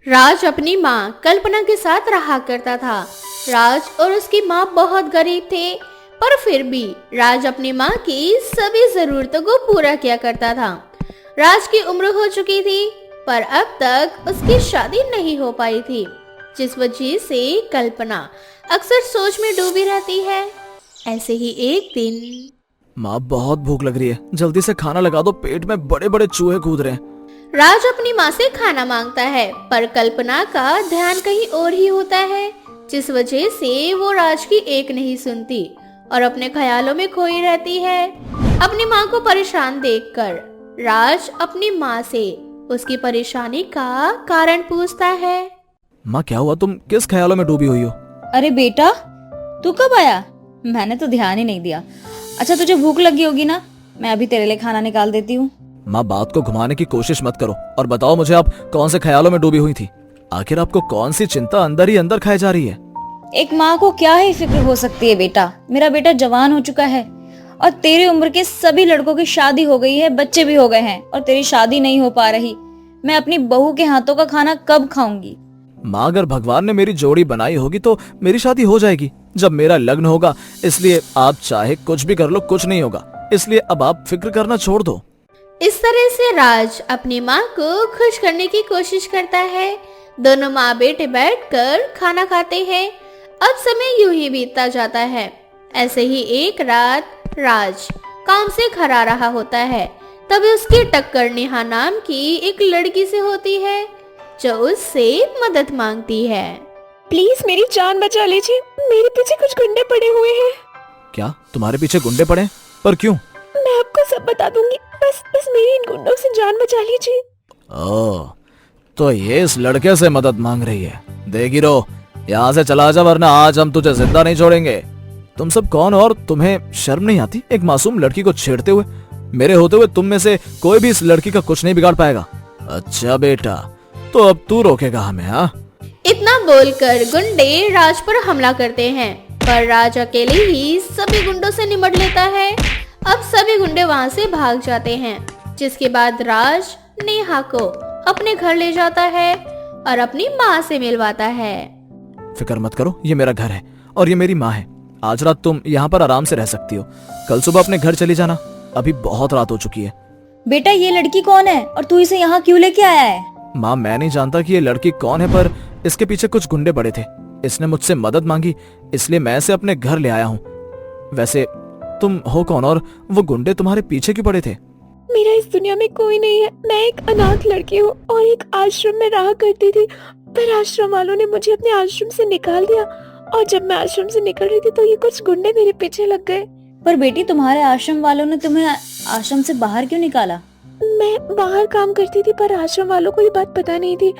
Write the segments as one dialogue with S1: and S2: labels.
S1: राज अपनी माँ कल्पना के साथ रहा करता था। राज और उसकी माँ बहुत गरीब थे, पर फिर भी राज अपनी माँ की सभी जरूरतों को पूरा किया करता था। राज की उम्र हो चुकी थी, पर अब तक उसकी शादी नहीं हो पाई थी, जिस वजह से कल्पना अक्सर सोच में डूबी रहती है। ऐसे ही एक दिन
S2: माँ बहुत भूख लग रही है, जल्दी से खाना लगा दो, पेट में बड़े बड़े चूहे कूद रहे हैं।
S1: राज अपनी माँ से खाना मांगता है, पर कल्पना का ध्यान कहीं और ही होता है, जिस वजह से वो राज की एक नहीं सुनती और अपने ख्यालों में खोई रहती है। अपनी माँ को परेशान देखकर राज अपनी माँ से उसकी परेशानी का कारण पूछता है।
S2: माँ क्या हुआ, तुम किस ख्यालों में डूबी हुई हो?
S3: अरे बेटा, तू कब आया? मैंने तो ध्यान ही नहीं दिया। अच्छा, तुझे भूख लगी होगी ना, मैं अभी तेरे लिए खाना निकाल देती हूँ।
S2: माँ बात को घुमाने की कोशिश मत करो और बताओ मुझे आप कौन से ख्यालों में डूबी हुई थी। आखिर आपको कौन सी चिंता अंदर ही अंदर खाई जा रही है?
S3: एक माँ को क्या ही फिक्र हो सकती है बेटा। मेरा बेटा जवान हो चुका है और तेरी उम्र के सभी लड़कों की शादी हो गई है, बच्चे भी हो गए हैं, और तेरी शादी नहीं हो पा रही। मैं अपनी बहू के हाथों का खाना कब खाऊंगी?
S2: माँ अगर भगवान ने मेरी जोड़ी बनाई होगी तो मेरी शादी हो जाएगी जब मेरा लग्न होगा, इसलिए आप चाहे कुछ भी कर लो, कुछ नहीं होगा, इसलिए अब आप फिक्र करना छोड़ दो।
S1: इस तरह से राज अपनी माँ को खुश करने की कोशिश करता है। दोनों माँ बेटे बैठकर खाना खाते हैं। अब समय यूं ही बीतता जाता है। ऐसे ही एक रात राज काम से घर आ रहा होता है, तभी उसकी टक्कर नेहा नाम की एक लड़की से होती है, जो उससे मदद मांगती है।
S4: प्लीज मेरी जान बचा लीजिए, मेरे पीछे कुछ गुंडे पड़े हुए हैं।
S2: क्या तुम्हारे पीछे गुंडे पड़े हैं? पर क्यों?
S4: मैं आपको सब बता दूंगी, बस मेरी इन गुंडों से जान बचा लीजिए।
S2: ओह, तो ये इस लड़के से मदद मांग रही है। देगी रो, यहाँ से चला जा वरना आज हम तुझे जिंदा नहीं छोड़ेंगे। तुम सब कौन हो और तुम्हें शर्म नहीं आती एक मासूम लड़की को छेड़ते हुए? मेरे होते हुए तुम में से कोई भी इस लड़की का कुछ नहीं बिगाड़ पाएगा। अच्छा बेटा, तो अब तू रोकेगा हमें? हाँ,
S1: इतना बोलकर गुंडे राज पर हमला करते हैं, पर राज अकेले ही सभी गुंडों से निपट लेता है। अब सभी गुंडे वहां से भाग जाते हैं, जिसके बाद राज नेहा को अपने घर ले जाता है और अपनी माँ से मिलवाता है।
S2: फिक्र मत करो, ये मेरा घर है और ये मेरी माँ है। आज रात तुम यहाँ पर आराम से रह सकती हो, कल सुबह अपने घर चली जाना, अभी बहुत रात हो चुकी है।
S3: बेटा, ये लड़की कौन है और तू इसे यहाँ क्यों लेके आया है?
S2: माँ मैं नहीं जानता कि ये लड़की कौन है, पर इसके पीछे कुछ गुंडे पड़े थे। इसने मुझसे मदद मांगी, इसलिए मैं इसे अपने घर ले आया हूँ। वैसे तुम हो कौन और वो गुंडे तुम्हारे पीछे क्यों पड़े थे?
S4: मेरा इस दुनिया में कोई नहीं है। मैं एक अनाथ लड़की हूँ और एक आश्रम में रहा करती थी, पर आश्रम वालों ने मुझे अपने आश्रम से निकाल दिया, और जब मैं आश्रम से निकल रही थी तो ये कुछ गुंडे मेरे पीछे लग गए।
S3: पर बेटी, तुम्हारे आश्रम वालों ने तुम्हें आश्रम से बाहर क्यों निकाला?
S4: मैं बाहर काम करती थी, पर आश्रम वालों को ये बात पता नहीं थी,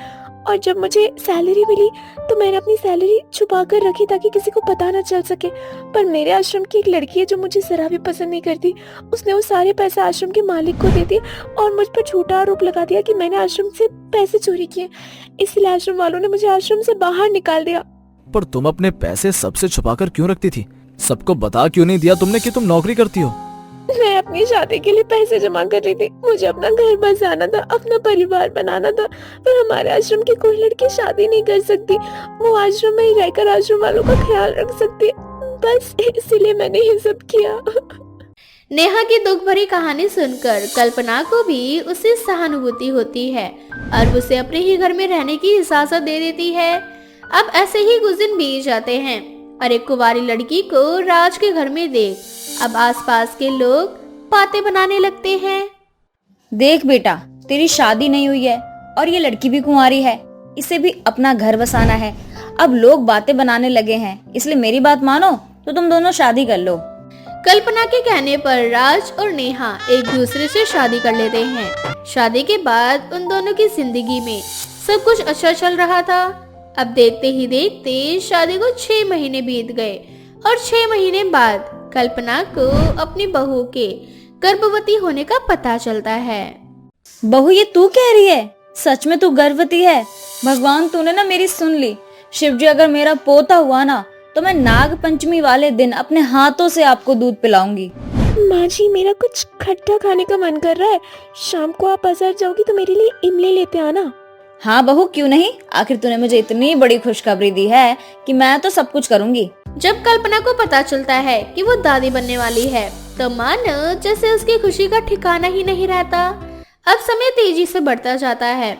S4: और जब मुझे सैलरी मिली तो मैंने अपनी सैलरी छुपा कर रखी ताकि किसी को पता न चल सके। पर मेरे आश्रम की एक लड़की है जो मुझे जरा भी पसंद नहीं करती, उसने वो सारे पैसे आश्रम के मालिक को दे दिए और मुझ पर झूठा आरोप लगा दिया कि मैंने आश्रम से पैसे चोरी किए, इसलिए आश्रम वालों ने मुझे आश्रम से बाहर निकाल दिया।
S2: पर तुम अपने पैसे सबसे छुपाकर क्यों रखती थी? सबको बता क्यों नहीं दिया तुमने कि तुम नौकरी करती हो?
S4: मैं अपनी शादी के लिए पैसे जमा कर रही थी, मुझे अपना घर बसाना था, अपना परिवार बनाना था, पर हमारे आश्रम की कोई लड़की शादी नहीं कर सकती, वो आश्रम में ही रहकर आश्रम वालों का ख्याल रख सकती है, बस इसीलिए मैंने ये सब किया।
S1: नेहा की दुख भरी कहानी सुनकर कल्पना को भी उससे सहानुभूति होती है और उसे अपने ही घर में रहने की इजाजत दे देती है। अब ऐसे ही कुछ दिन बीत जाते हैं और एक कुंवारी लड़की को राज के घर में देख अब आसपास के लोग बातें बनाने लगते हैं।
S3: देख बेटा, तेरी शादी नहीं हुई है और ये लड़की भी कुंवारी है, इसे भी अपना घर बसाना है। अब लोग बातें बनाने लगे हैं, इसलिए मेरी बात मानो तो तुम दोनों शादी कर लो।
S1: कल्पना के कहने पर राज और नेहा एक दूसरे से शादी कर लेते हैं। शादी के बाद उन दोनों की जिंदगी में सब कुछ अच्छा चल रहा था। अब देखते ही देखते शादी को 6 महीने बीत गए और 6 महीने बाद कल्पना को अपनी बहू के गर्भवती होने का पता चलता है।
S3: बहू, ये तू कह रही है? सच में तू गर्भवती है? भगवान, तूने ना मेरी सुन ली। शिव जी, अगर मेरा पोता हुआ ना तो मैं नाग पंचमी वाले दिन अपने हाथों से आपको दूध पिलाऊंगी।
S4: माँ जी, मेरा कुछ खट्टा खाने का मन कर रहा है, शाम को आप बाजार जाओगी तो मेरे लिए इमली लेते आना।
S3: हाँ बहू, क्यों नहीं। आखिर तूने मुझे इतनी बड़ी खुशखबरी दी है कि मैं तो सब कुछ करूँगी।
S1: जब कल्पना को पता चलता है कि वो दादी बनने वाली है तो मानो जैसे उसकी खुशी का ठिकाना ही नहीं रहता। अब समय तेजी से बढ़ता जाता है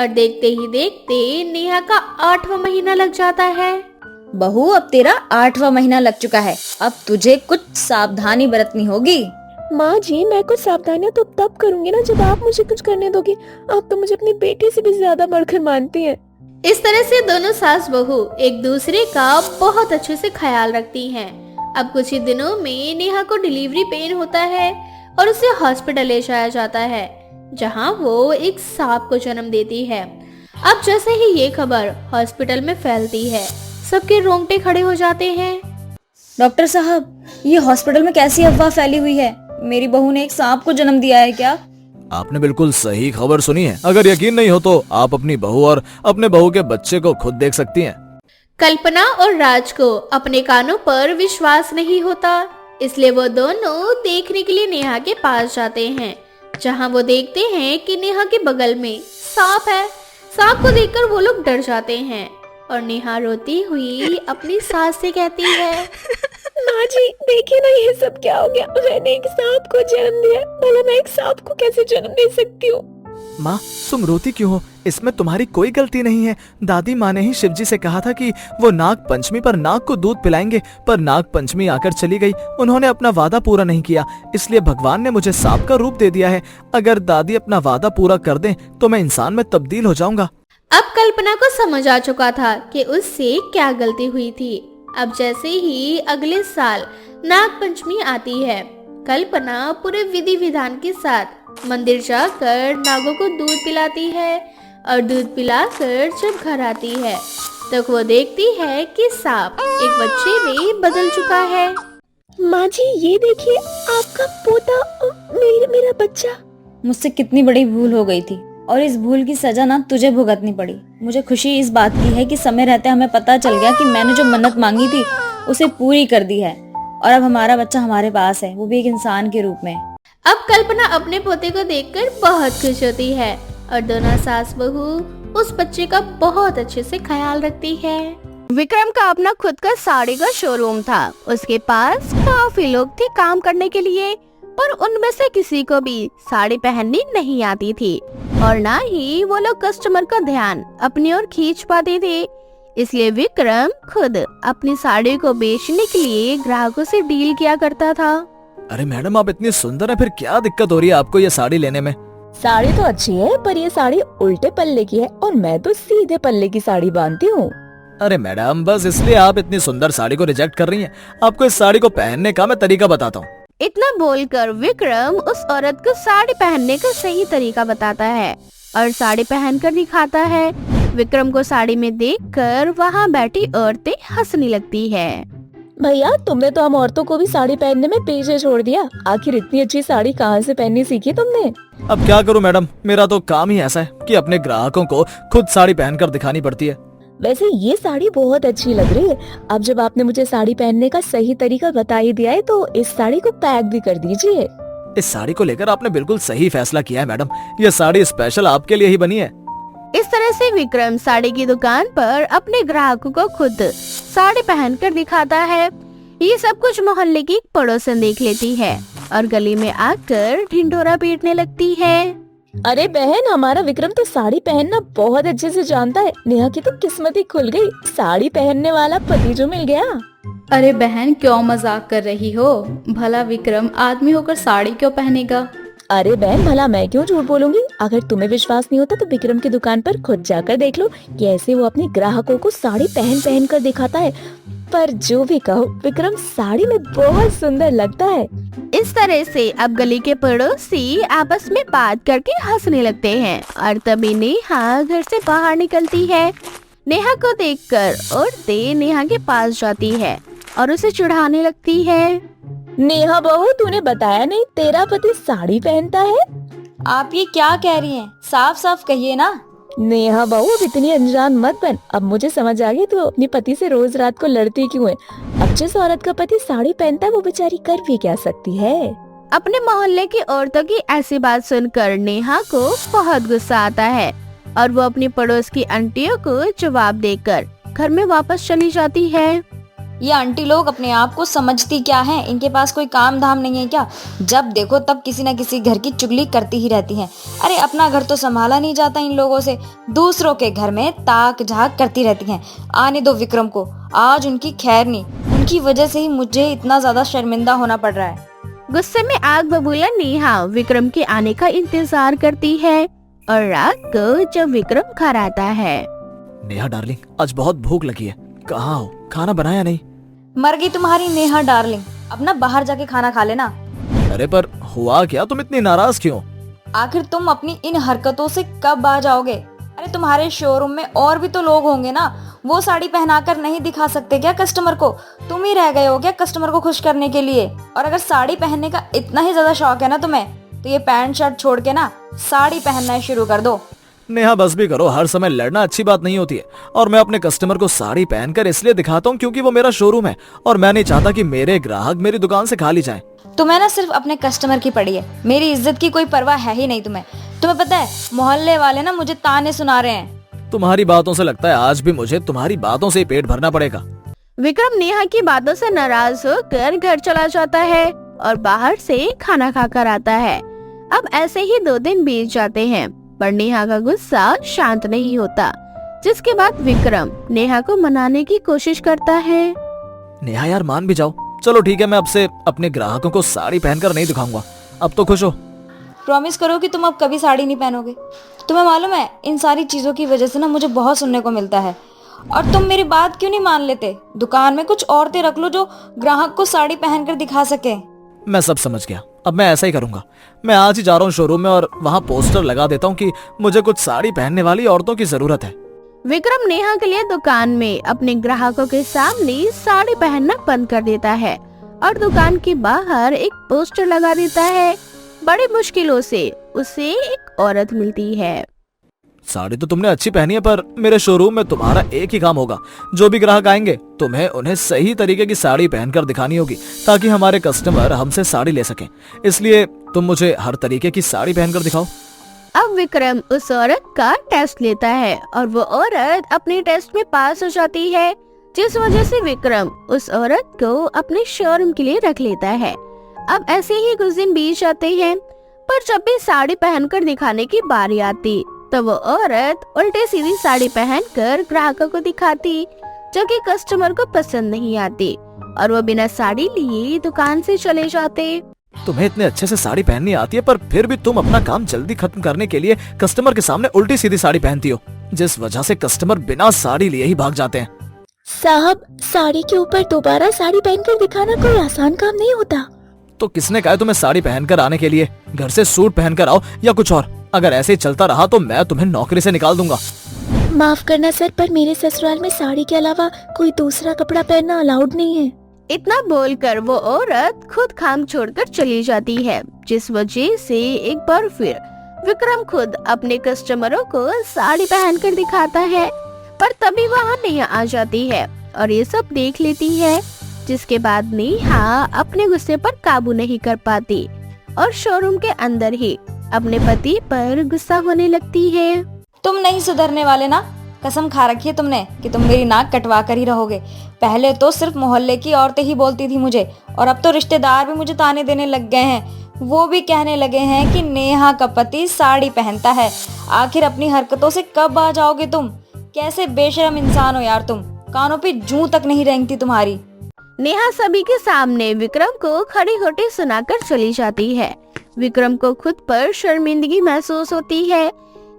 S1: और देखते ही देखते नेहा का 8वां महीना लग जाता है।
S3: बहू, अब तेरा 8वां महीना लग चुका है। अब तुझे कुछ सावधानी बरतनी होगी।
S4: माँ जी, मैं कुछ सावधानियां तो तब करूंगी ना जब आप मुझे कुछ करने दोगी। आप तो मुझे अपनी बेटी से भी ज्यादा बढ़कर मानती हैं।
S1: इस तरह से दोनों सास बहू एक दूसरे का बहुत अच्छे से ख्याल रखती हैं। अब कुछ ही दिनों में नेहा को डिलीवरी पेन होता है और उसे हॉस्पिटल ले जाया जाता है, जहां वो एक सांप को जन्म देती है। अब जैसे ही ये खबर हॉस्पिटल में फैलती है, सबके रोंगटे खड़े हो जाते हैं।
S3: डॉक्टर साहब, ये हॉस्पिटल में कैसी अफवाह फैली हुई है? मेरी बहू ने एक सांप को जन्म दिया है क्या?
S2: आपने बिल्कुल सही खबर सुनी है। अगर यकीन नहीं हो तो आप अपनी बहू और अपने बहू के बच्चे को खुद देख सकती हैं।
S1: कल्पना और राज को अपने कानों पर विश्वास नहीं होता, इसलिए वो दोनों देखने के लिए नेहा के पास जाते हैं, जहां वो देखते हैं कि नेहा के बगल में सांप है। सांप को देखकर वो लोग डर जाते हैं और नेहा रोती हुई अपनी सास से कहती है,
S4: माँ जी, देखिए ना ये सब क्या हो गया। मैंने एक सांप को जन्म दिया, भला मैं एक सांप को कैसे जन्म दे सकती हूँ?
S2: माँ, तुम रोती क्यों हो? इसमें तुम्हारी कोई गलती नहीं है। दादी माँ ने ही शिवजी से कहा था कि वो नाग पंचमी पर नाग को दूध पिलाएंगे, पर नाग पंचमी आकर चली गई। उन्होंने अपना वादा पूरा नहीं किया, इसलिए भगवान ने मुझे सांप का रूप दे दिया है। अगर दादी अपना वादा पूरा कर दें तो मैं इंसान में तब्दील हो जाऊंगा।
S1: अब कल्पना को समझ आ चुका था कि उससे क्या गलती हुई थी। अब जैसे ही अगले साल नाग पंचमी आती है, कल्पना पूरे विधि विधान के साथ मंदिर जाकर नागों को दूध पिलाती है और दूध पिलाकर जब घर आती है तो वो देखती है कि सांप एक बच्चे में बदल चुका है।
S4: माँ जी, ये देखिए आपका पोता, मेरा बच्चा।
S3: मुझसे कितनी बड़ी भूल हो गई थी और इस भूल की सजा ना तुझे भुगतनी पड़ी। मुझे खुशी इस बात की है कि समय रहते हमें पता चल गया कि मैंने जो मन्नत मांगी थी उसे पूरी कर दी है और अब हमारा बच्चा हमारे पास है, वो भी एक इंसान के रूप में।
S1: अब कल्पना अपने पोते को देखकर बहुत खुश होती है और दोनों सास बहू उस बच्चे का बहुत अच्छे से ख्याल रखती है। विक्रम का अपना खुद का साड़ी का शोरूम था। उसके पास काफी लोग थे काम करने के लिए, पर उनमें से किसी को भी साड़ी पहननी नहीं आती थी और ना ही वो लोग कस्टमर का ध्यान अपनी ओर खींच पाते थे। इसलिए विक्रम खुद अपनी साड़ी को बेचने के लिए ग्राहकों से डील किया करता था।
S2: अरे मैडम, आप इतनी सुंदर है, फिर क्या दिक्कत हो रही है आपको ये साड़ी लेने में?
S4: साड़ी तो अच्छी है, पर ये साड़ी उल्टे पल्ले की है और मैं तो सीधे पल्ले की साड़ी बांधती हूँ।
S2: अरे मैडम, बस इसलिए आप इतनी सुंदर साड़ी को रिजेक्ट कर रही हैं? आपको इस साड़ी को पहनने का मैं तरीका बताता हूँ।
S1: इतना बोलकर विक्रम उस औरत को साड़ी पहनने का सही तरीका बताता है और साड़ी पहनकर दिखाता है। विक्रम को साड़ी में देखकर वहाँ बैठी औरतें हंसने लगती है।
S4: भैया, तुमने तो हम औरतों को भी साड़ी पहनने में पीछे छोड़ दिया। आखिर इतनी अच्छी साड़ी कहाँ से पहननी सीखी तुमने?
S2: अब क्या करूँ मैडम, मेरा तो काम ही ऐसा है कि अपने ग्राहकों को खुद साड़ी पहनकर दिखानी पड़ती है।
S4: वैसे ये साड़ी बहुत अच्छी लग रही है। अब जब आपने मुझे साड़ी पहनने का सही तरीका बता ही दिया है तो इस साड़ी को पैक भी कर दीजिए।
S2: इस साड़ी को लेकर आपने बिल्कुल सही फैसला किया है मैडम। ये साड़ी स्पेशल आपके लिए ही बनी है।
S1: इस तरह से विक्रम साड़ी की दुकान पर अपने ग्राहकों को खुद साड़ी पहनकर दिखाता है। ये सब कुछ मोहल्ले की एक पड़ोसन देख लेती है और गली में आकर ढिंढोरा पीटने लगती है।
S4: अरे बहन, हमारा विक्रम तो साड़ी पहनना बहुत अच्छे से जानता है। नेहा की तो किस्मत ही खुल गई, साड़ी पहनने वाला पति जो मिल गया।
S5: अरे बहन, क्यों मजाक कर रही हो? भला विक्रम आदमी होकर साड़ी क्यों पहनेगा?
S4: अरे बहन, भला मैं क्यों झूठ बोलूंगी? अगर तुम्हें विश्वास नहीं होता तो विक्रम की दुकान पर खुद जाकर देख लो, कैसे वो अपने ग्राहकों को साड़ी पहन पहन कर दिखाता है। पर जो भी कहो, विक्रम साड़ी में बहुत सुंदर लगता है।
S1: इस तरह से अब गली के पड़ोसी आपस में बात करके हंसने लगते हैं और तभी नेहा घर से बाहर निकलती है। नेहा को देखकर औरतें नेहा के पास जाती है और उसे चिढ़ाने लगती है।
S4: नेहा बहू, तूने बताया नहीं तेरा पति साड़ी पहनता है?
S3: आप ये क्या कह रही हैं? साफ साफ कहिए ना।
S4: नेहा बहू, अब इतनी अनजान मत बन। अब मुझे समझ आ गई तू अपने पति से रोज रात को लड़ती क्यों है। अब जिस औरत का पति साड़ी पहनता है वो बेचारी कर भी क्या सकती है।
S1: अपने मोहल्ले की औरतों की ऐसी बात सुनकर नेहा को बहुत गुस्सा आता है और वो अपनी पड़ोस की आंटियों को जवाब देकर घर में वापस चली जाती है।
S3: ये आंटी लोग अपने आप को समझती क्या हैं? इनके पास कोई काम धाम नहीं है क्या? जब देखो तब किसी न किसी घर की चुगली करती ही रहती हैं। अरे अपना घर तो संभाला नहीं जाता इन लोगों से, दूसरों के घर में ताक झाक करती रहती हैं। आने दो विक्रम को, आज उनकी खैर नहीं, उनकी वजह से ही मुझे इतना ज्यादा शर्मिंदा होना पड़ रहा है।
S1: गुस्से में आग बबूला नेहा विक्रम के आने का इंतजार करती है और रात को जब विक्रम घर आता है।
S2: नेहा डार्लिंग, आज बहुत भूख लगी है, कहाँ हो? खाना बनाया नहीं?
S3: मर गई तुम्हारी नेहा डार्लिंग, अब ना बाहर जाके खाना खा लेना।
S2: अरे पर हुआ क्या, तुम इतनी नाराज क्यों?
S3: आखिर तुम अपनी इन हरकतों से कब आ जाओगे? अरे तुम्हारे शोरूम में और भी तो लोग होंगे ना, वो साड़ी पहनाकर नहीं दिखा सकते क्या कस्टमर को? तुम ही रह गए हो क्या कस्टमर को खुश करने के लिए? और अगर साड़ी पहनने का इतना ही ज्यादा शौक है ना तुम्हें, तो ये पैंट शर्ट छोड़ के ना साड़ी पहनना शुरू कर दो।
S2: नेहा बस भी करो, हर समय लड़ना अच्छी बात नहीं होती है। और मैं अपने कस्टमर को साड़ी पहनकर इसलिए दिखाता हूँ क्योंकि वो मेरा शोरूम है और मैं नहीं चाहता कि मेरे ग्राहक मेरी दुकान से खाली जाएं।
S3: तुम्हें ना सिर्फ अपने कस्टमर की पड़ी है, मेरी इज्जत की कोई परवाह है ही नहीं तुम्हें। तुम्हें पता है मोहल्ले वाले ना मुझे ताने सुना रहे हैं।
S2: तुम्हारी बातों से लगता है आज भी मुझे तुम्हारी बातों से ही पेट भरना पड़ेगा।
S1: विक्रम नेहा की बातों से नाराज होकर घर चला जाता है और बाहर से खाना खाकर आता है। अब ऐसे ही 2 दिन बीत जाते हैं पर नेहा का गुस्सा शांत नहीं होता, जिसके बाद विक्रम नेहा को मनाने की कोशिश करता है।
S2: नेहा यार मान भी जाओ, चलो ठीक है, मैं अब से अपने ग्राहकों को साड़ी पहनकर नहीं दिखाऊंगा, अब तो खुश हो।
S3: प्रॉमिस करो कि तुम अब कभी साड़ी नहीं पहनोगे। तुम्हें मालूम है इन सारी चीजों की वजह से ना मुझे बहुत सुनने को मिलता है, और तुम मेरी बात क्यों नहीं मान लेते? दुकान में कुछ औरतें रख लो जो ग्राहक को साड़ी पहनकर दिखा सके।
S2: मैं सब समझ गया, अब मैं ऐसा ही करूंगा। मैं आज ही जा रहा हूँ शोरूम में और वहाँ पोस्टर लगा देता हूँ कि मुझे कुछ साड़ी पहनने वाली औरतों की जरूरत है।
S1: विक्रम नेहा के लिए दुकान में अपने ग्राहकों के सामने साड़ी पहनना बंद कर देता है और दुकान के बाहर एक पोस्टर लगा देता है। बड़ी मुश्किलों से उसे एक औरत मिलती है।
S2: साड़ी तो तुमने अच्छी पहनी है, पर मेरे शोरूम में तुम्हारा एक ही काम होगा, जो भी ग्राहक आएंगे तुम्हें उन्हें सही तरीके की साड़ी पहनकर दिखानी होगी ताकि हमारे कस्टमर हमसे साड़ी ले सकें। इसलिए तुम मुझे हर तरीके की साड़ी पहनकर दिखाओ।
S1: अब विक्रम उस औरत का टेस्ट लेता है और वो औरत अपने टेस्ट में पास हो जाती है, जिस वजह से विक्रम उस औरत को अपने शोरूम के लिए रख लेता है। अब ऐसे ही कुछ दिन बीत जाते हैं, पर जब भी साड़ी पहनकर दिखाने की बारी आती तो वो औरत उल्टे सीधी साड़ी पहनकर ग्राहकों को दिखाती, जो कि कस्टमर को पसंद नहीं आती और वो बिना साड़ी लिए दुकान से चले जाते।
S2: तुम्हें इतने अच्छे से साड़ी पहननी आती है, पर फिर भी तुम अपना काम जल्दी खत्म करने के लिए कस्टमर के सामने उल्टी सीधी साड़ी पहनती हो, जिस वजह से कस्टमर बिना साड़ी लिए ही भाग जाते हैं।
S4: साहब, साड़ी के ऊपर दोबारा साड़ी पहनकर दिखाना कोई आसान काम नहीं होता।
S2: तो किसने कहा तुम्हें साड़ी पहनकर आने के लिए? घर से सूट पहनकर आओ या कुछ और। अगर ऐसे ही चलता रहा तो मैं तुम्हें नौकरी से निकाल दूंगा।
S4: माफ करना सर, पर मेरे ससुराल में साड़ी के अलावा कोई दूसरा कपड़ा पहनना अलाउड नहीं है।
S1: इतना बोलकर वो औरत खुद काम छोड़कर चली जाती है, जिस वजह से एक बार फिर विक्रम खुद अपने कस्टमरों को साड़ी पहनकर दिखाता है। पर तभी वहाँ नेहा आ जाती है और ये सब देख लेती है, जिसके बाद नेहा अपने गुस्से पर काबू नहीं कर पाती और शोरूम के अंदर ही अपने पति पर गुस्सा होने लगती है।
S3: तुम नहीं सुधरने वाले ना, कसम खा रखी है तुमने कि तुम मेरी नाक कटवा कर ही रहोगे। पहले तो सिर्फ मोहल्ले की औरतें ही बोलती थी मुझे, और अब तो रिश्तेदार भी मुझे ताने देने लग गए हैं। वो भी कहने लगे हैं कि नेहा का पति साड़ी पहनता है। आखिर अपनी हरकतों से कब आ जाओगे तुम? कैसे बेशरम इंसान हो यार तुम, कानों पे जूं तक नहीं रेंगती तुम्हारी।
S1: नेहा सभी के सामने विक्रम को खड़ी होटी सुनाकर चली जाती है। विक्रम को खुद पर शर्मिंदगी महसूस होती है।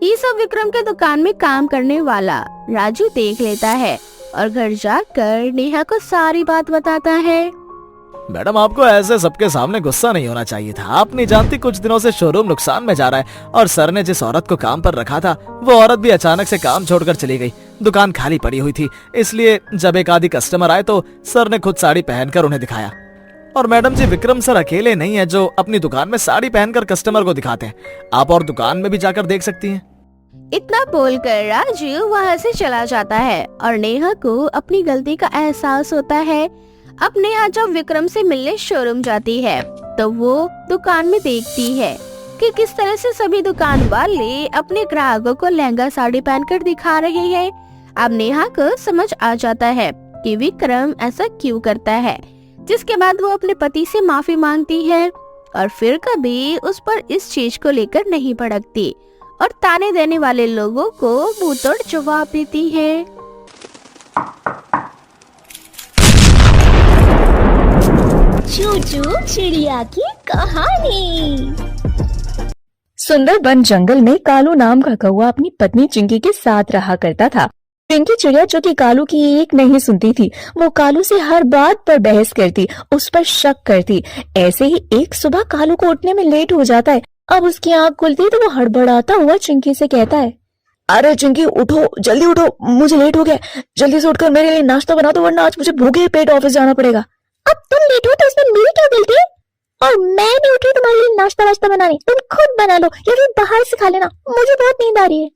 S1: ये सब विक्रम के दुकान में काम करने वाला राजू देख लेता है और घर जाकर नेहा को सारी बात बताता है।
S2: मैडम, आपको ऐसे सबके सामने गुस्सा नहीं होना चाहिए था। आप नहीं जानती कुछ दिनों से शोरूम नुकसान में जा रहा है और सर ने जिस औरत को काम पर रखा था वो औरत भी अचानक से काम छोड़कर चली गई। दुकान खाली पड़ी हुई थी, इसलिए जब एक आधी कस्टमर आए तो सर ने खुद साड़ी पहनकर उन्हें दिखाया। और मैडम जी, विक्रम सर अकेले नहीं है जो अपनी दुकान में साड़ी पहनकर कस्टमर को दिखाते हैं। आप और दुकान में भी जाकर देख सकती हैं।
S1: इतना बोलकर राजू वहाँ से चला जाता है और नेहा को अपनी गलती का एहसास होता है। अब नेहा जब विक्रम से मिलने शोरूम जाती है तो वो दुकान में देखती है कि किस तरह से सभी दुकान वाले अपने ग्राहकों को लहंगा साड़ी पहनकर दिखा रहे हैं। अब नेहा को समझ आ जाता है कि विक्रम ऐसा क्यों करता है, जिसके बाद वो अपने पति से माफी मांगती है और फिर कभी उस पर इस चीज को लेकर नहीं भड़कती और ताने देने वाले लोगों को मुंह तोड़ जवाब देती है।
S4: चूचू चिड़िया की कहानी।
S6: सुंदरबन जंगल में कालू नाम का कौवा अपनी पत्नी चिंकी के साथ रहा करता था। चिंकी चिड़िया जो कि कालू की एक नहीं सुनती थी, वो कालू से हर बात पर बहस करती, उस पर शक करती। ऐसे ही एक सुबह कालू को उठने में लेट हो जाता है। अब उसकी आंख खुलती है तो वो हड़बड़ाता हुआ चिंकी से कहता है, अरे चिंकी उठो, जल्दी उठो, मुझे लेट हो गया, जल्दी से उठकर मेरे लिए नाश्ता बना दो, वरना आज मुझे भूखे पेट ऑफिस जाना पड़ेगा।
S4: अब तुम लेट हो तो इसमें मेरी क्या गलती है? और मैं नहीं उठी तुम्हारे लिए नाश्ता वास्ता बनाने, तुम खुद बना लो या फिर बाहर से खा लेना, मुझे बहुत नींद आ रही है।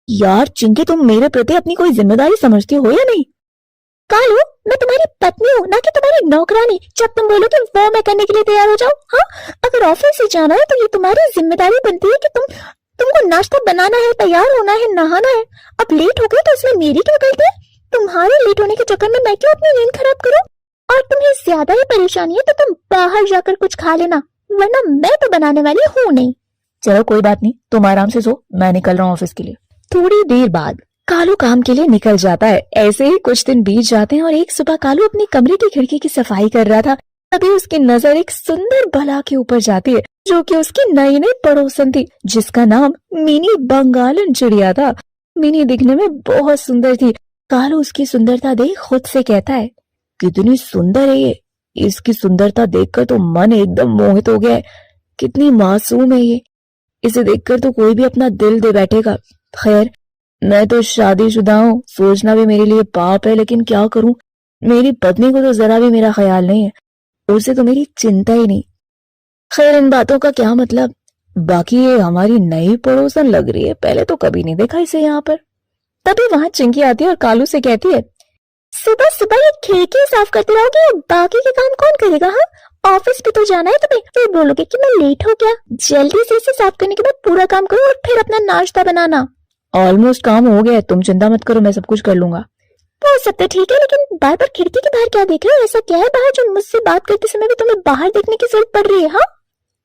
S6: यार चिंकी, तुम मेरे प्रति अपनी कोई जिम्मेदारी समझती हो या नहीं?
S4: कालू, मैं तुम्हारी पत्नी हूँ, ना कि तुम्हारी नौकरानी। जब तुम बोलो कि वो मैं करने के लिए तैयार हो जाओ। हाँ, अगर ऑफिस से जाना है तो ये तुम्हारी जिम्मेदारी बनती है कि तुमको नाश्ता बनाना है, तैयार होना है, नहाना है। अब लेट हो गए तो इसमें मेरी क्या गलती है? तुम्हारे लेट होने के चक्कर में मैं क्यों अपनी नींद खराब करूँ? और तुम्हें ज्यादा ही परेशानी है तो तुम बाहर जाकर कुछ खा लेना, वरना मैं तो बनाने वाली हूँ नहीं।
S6: चलो कोई बात नहीं, तुम आराम से सो, मैं निकल रहा हूँ ऑफिस के लिए। थोड़ी देर बाद कालू काम के लिए निकल जाता है। ऐसे ही कुछ दिन बीत जाते हैं और एक सुबह कालू अपनी कमरे की खिड़की की सफाई कर रहा था। तभी उसकी नजर एक सुंदर बला के ऊपर जाती है, जो कि उसकी नई नई पड़ोसन थी, जिसका नाम मिनी बंगालन चिड़िया था। मिनी दिखने में बहुत सुंदर थी। कालू उसकी सुंदरता देख खुद से कहता है, कितनी सुंदर है ये, इसकी सुंदरता देखकर तो मन एकदम मोहित हो गया है। कितनी मासूम है ये, इसे देखकर तो कोई भी अपना दिल दे बैठेगा। खैर, मैं तो शादीशुदा हूँ, सोचना भी मेरे लिए पाप है, लेकिन क्या करूं, मेरी पत्नी को तो जरा भी मेरा ख्याल नहीं है, उसे तो मेरी चिंता ही नहीं। खैर, इन बातों का क्या मतलब। बाकी ये हमारी नई पड़ोसन लग रही है, पहले तो कभी नहीं देखा इसे यहाँ पर। तभी वहां चिंकी आती है और कालू से कहती है,
S4: सुबह सुबह ये खिड़की साफ करते रहोगे, बाकी के काम कौन करेगा? हाँ, ऑफिस भी तो जाना है तुम्हें, फिर बोलोगे कि मैं लेट हो गया। जल्दी से इसे साफ करने के बाद पूरा काम करो और फिर अपना नाश्ता बनाना।
S6: ऑलमोस्ट काम हो गया है, तुम चिंता मत करो, मैं सब कुछ कर लूंगा।
S4: वो सब तो ठीक है, लेकिन बार बार खिड़की के बाहर क्या देख रहे हो? ऐसा क्या है बाहर जो मुझसे बात करते समय भी तुम्हें बाहर देखने की जरूरत पड़ रही है? हाँ,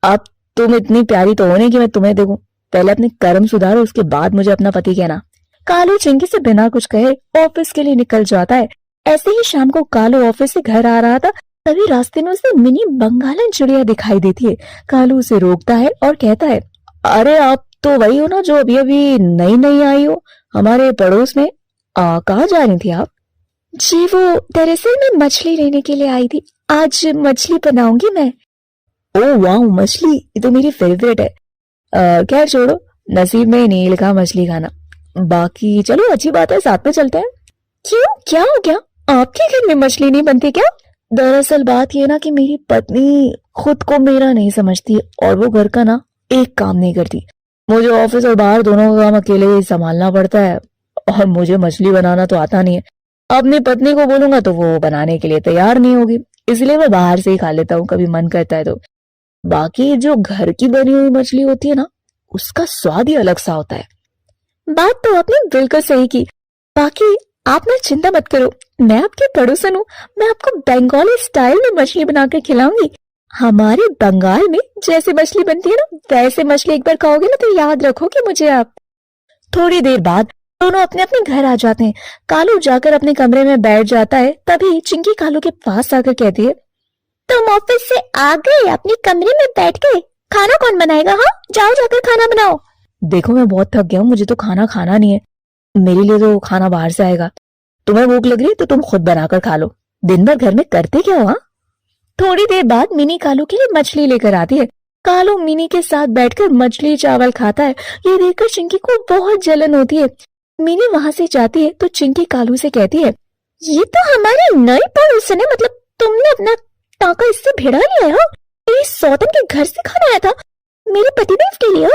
S6: अब तुम इतनी प्यारी तो हो नहीं कि मैं तुम्हें देखूं, पहले अपने कर्म सुधारो, उसके बाद मुझे अपना पति कहना। कालू चिंकी से बिना कुछ कहे ऑफिस के लिए निकल जाता है। ऐसे ही शाम को कालू ऑफिस से घर आ रहा था, तभी रास्ते में उसे मिनी बंगालन चिड़िया दिखाई देती है। कालू उसे रोकता है और कहता है, अरे आप तो वही हो ना जो अभी अभी नई नई आई हो हमारे पड़ोस में, कहाँ जा रही थी आप?
S4: जी वो दरअसल मैं मछली लेने के लिए आई थी, आज मछली बनाऊंगी मैं।
S6: ओह वाह, मछली, ये तो मेरी फेवरेट है। खैर छोड़ो, नसीब में नहीं लिखा मछली खाना। बाकी चलो अच्छी बात है, साथ में चलते हैं।
S4: क्यों, क्या हो गया? आपके घर में मछली नहीं बनती क्या?
S6: दरअसल बात ये ना कि मेरी पत्नी खुद को मेरा नहीं समझती और वो घर का ना एक काम नहीं करती। मुझे ऑफिस और बाहर दोनों का काम अकेले ही संभालना पड़ता है और मुझे मछली बनाना तो आता नहीं है। अपनी पत्नी को बोलूंगा तो वो बनाने के लिए तैयार नहीं होगी, इसलिए मैं बाहर से ही खा लेता हूँ, कभी मन करता है तो। बाकी जो घर की बनी हुई मछली होती है ना, उसका स्वाद ही अलग सा होता है।
S4: बात तो आपने बिल्कुल सही की। बाकी आप ना चिंता मत करो, मैं आपकी पड़ोसन हूँ, मैं आपको बंगाली स्टाइल में मछली बनाकर खिलाऊंगी। हमारे बंगाल में जैसे मछली बनती है ना, वैसे मछली एक बार खाओगे ना तो याद रखोगे मुझे आप।
S6: थोड़ी देर बाद दोनों अपने अपने घर आ जाते हैं। कालू जाकर अपने कमरे में बैठ जाता है। तभी चिंकी कालू के पास आकर कहती है,
S4: तुम ऑफिस से आ गए, अपने कमरे में बैठ गए, खाना कौन बनाएगा? हाँ, जाओ जाकर खाना बनाओ।
S6: देखो मैं बहुत थक गया हूँ, मुझे तो खाना खाना नहीं है, मेरे लिए तो खाना बाहर से आएगा। तुम्हें भूख लग रही है तो तुम खुद बनाकर खा लो, दिन भर घर में करते क्या हो? हाँ। थोड़ी देर बाद मिनी कालू के लिए मछली लेकर आती है। कालू मिनी के साथ बैठकर मछली चावल खाता है। ये देखकर चिंकी को बहुत जलन होती है। मिनी वहां से जाती है तो चिंकी कालू से कहती है,
S4: ये तो हमारी नई पड़ोसन है, मतलब तुमने अपना टाका इससे भिड़ा लिया है? मेरी सौतन के घर से खाना आया था मेरे पतिदेव के लिए।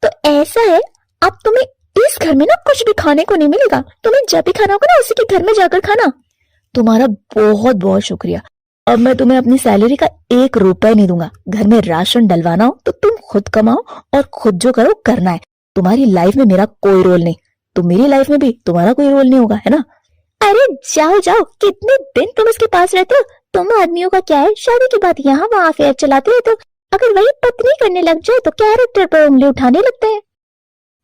S4: तो ऐसा है, अब तुम्हें इस घर में ना कुछ भी खाने को नहीं मिलेगा, तुम्हें जब भी खाना होगा ना उसी के घर में जाकर खाना।
S6: तुम्हारा बहुत बहुत शुक्रिया, अब मैं तुम्हें अपनी सैलरी का 1 रुपए नहीं दूंगा। घर में राशन डलवाना हो तो तुम खुद कमाओ और खुद जो करो करना है। तुम्हारी लाइफ में मेरा कोई रोल नहीं, तो मेरी लाइफ में भी तुम्हारा कोई रोल नहीं होगा, है ना? अरे जाओ जाओ, कितने दिन तुम उसके पास रहते हो? तुम आदमियों का क्या है, शादी के बाद यहाँ वहाँ अफेयर चलाते रहते हो। अगर वही पत्नी करने लग जाए तो कैरेक्टर पर उंगली उठाने लगते हैं।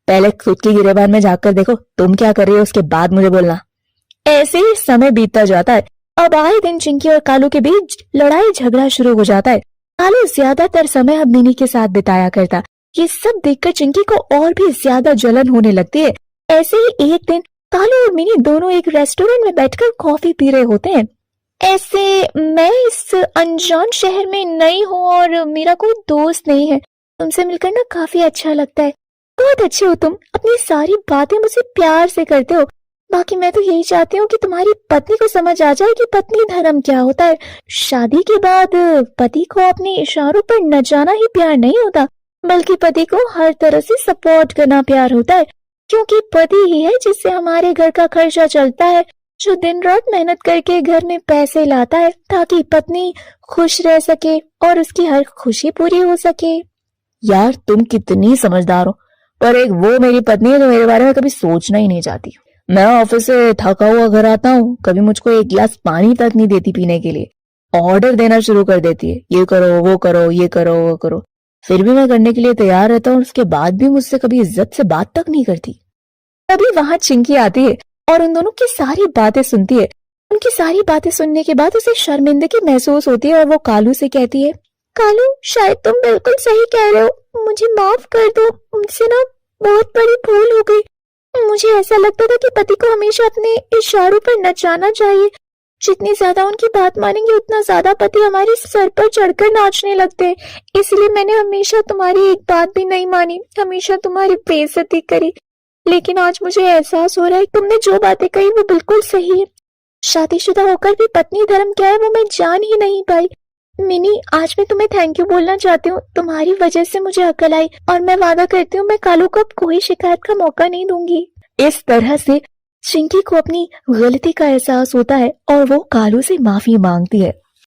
S6: पहले खुद की गिरेबान में झाँक कर देखो तुम क्या कर रही हो, उसके बाद मुझे बोलना। ऐसे ही समय बीतता जाता है। अब आए दिन चिंकी और कालू के बीच लड़ाई झगड़ा शुरू हो जाता है। कालू ज्यादातर समय अब मिनी के साथ बिताया करता। ये सब देखकर चिंकी को और भी ज्यादा जलन होने लगती है। ऐसे ही एक दिन कालू और मिनी दोनों एक रेस्टोरेंट में बैठकर कॉफी पी रहे होते हैं। ऐसे मैं इस अनजान शहर में नई हूँ और मेरा कोई दोस्त नहीं है। तुमसे मिलकर ना काफी अच्छा लगता है। बहुत अच्छे हो तुम, अपनी सारी बातें मुझसे प्यार से करते हो। बाकी मैं तो यही चाहती हूँ कि तुम्हारी पत्नी को समझ आ जाए कि पत्नी धर्म क्या होता है। शादी के बाद पति को अपने इशारों पर नचाना ही प्यार नहीं होता, बल्कि पति को हर तरह से सपोर्ट करना प्यार होता है। क्योंकि पति ही है जिससे हमारे घर का खर्चा चलता है, जो दिन रात मेहनत करके घर में पैसे लाता है ताकि पत्नी खुश रह सके और उसकी हर खुशी पूरी हो सके। यार तुम कितनी समझदार हो, पर एक वो मेरी पत्नी है जो मेरे बारे में कभी सोचना ही नहीं चाहती। मैं ऑफिस से थका हुआ घर आता हूँ, कभी मुझको 1 गिलास पानी तक नहीं देती पीने के लिए। ऑर्डर देना शुरू कर देती है, ये करो वो करो ये करो वो करो। फिर भी मैं करने के लिए तैयार रहता हूँ, उसके बाद भी मुझसे कभी इज्जत से बात तक नहीं करती। तभी वहां चिंकी आती है और उन दोनों की सारी बातें सुनती है। उनकी सारी बातें सुनने के बाद उसे शर्मिंदगी महसूस होती है और वो कालू से कहती है, कालू शायद तुम बिल्कुल सही कह रहे हो, मुझे माफ कर दो। मुझसे ना बहुत बड़ी भूल हो गई। मुझे ऐसा लगता था कि पति को हमेशा अपने इशारों पर नचाना चाहिए। जितनी ज्यादा उनकी बात मानेंगे उतना ज्यादा पति हमारे सर पर चढ़कर नाचने लगते हैं। इसलिए मैंने हमेशा तुम्हारी एक बात भी नहीं मानी, हमेशा तुम्हारी बेइज्जती करी। लेकिन आज मुझे एहसास हो रहा है तुमने जो बातें कही वो बिल्कुल सही है। शादीशुदा होकर भी पत्नी धर्म क्या है वो मैं जान ही नहीं पाई। मिनी, आज मैं तुम्हें थैंक यू बोलना चाहती हूँ। तुम्हारी वजह से मुझे अकल आई और मैं वादा करती हूँ मैं कालू को अब कोई शिकायत का मौका नहीं दूंगी। इस तरह से चिंकी को अपनी गलती का एहसास होता है और वो कालू से माफी मांगती है।